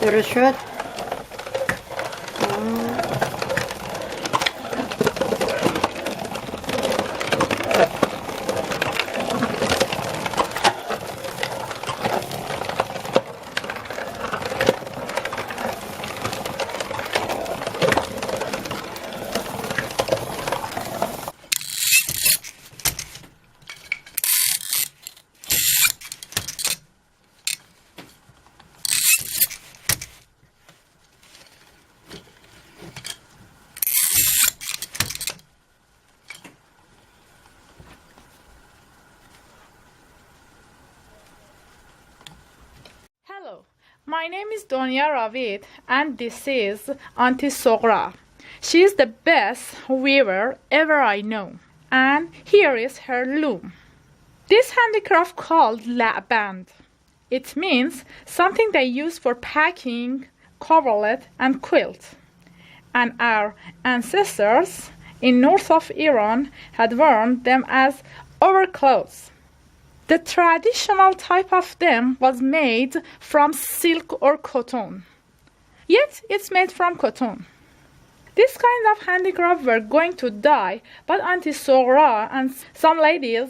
درست شد. Hello, my name is Donia Ravid and this is Aunty Soghra. She is the best weaver ever I know, and here is her loom. This handicraft called Laband. It means something they use for packing, coverlet and quilt. And our ancestors in north of Iran had worn them as overclothes. The traditional type of them was made from silk or cotton. Yet it's made from cotton. This kind of handicraft were going to die, but Aunty Soghra and some ladies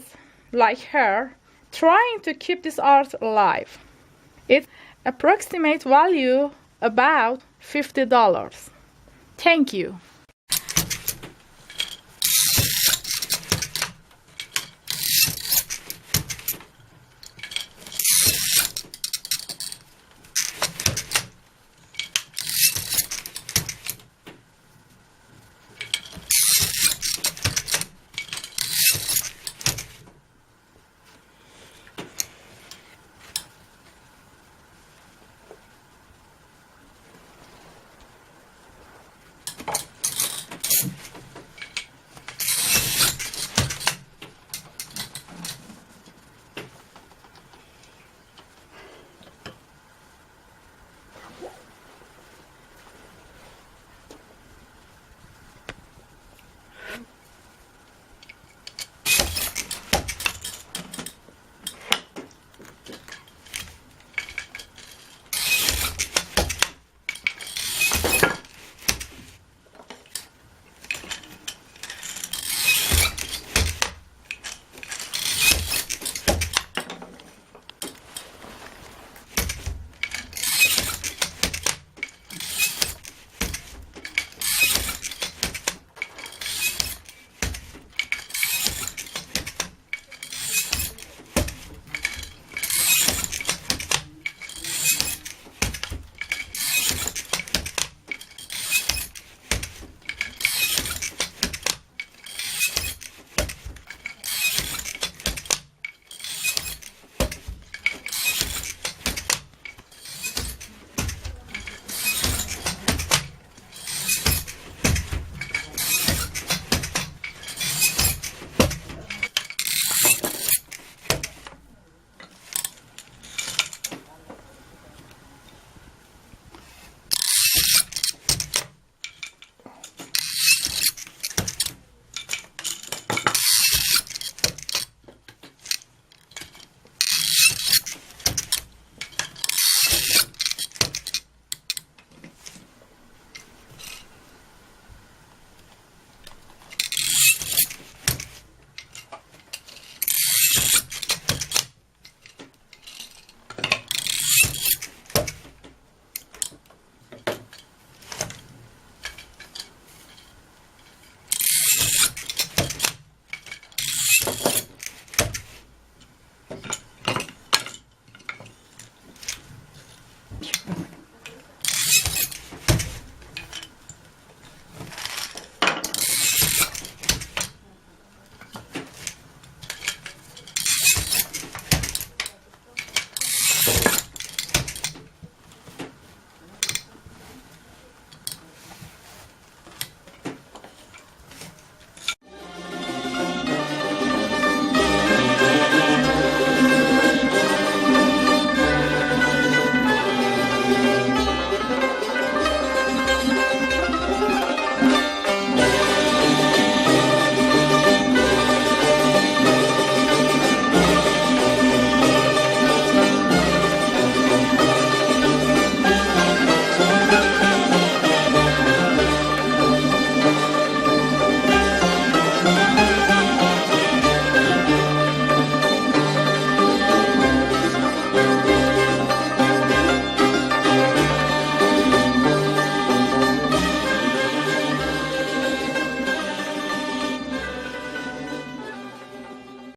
like her trying to keep this art alive. Its approximate value about $50. Thank you.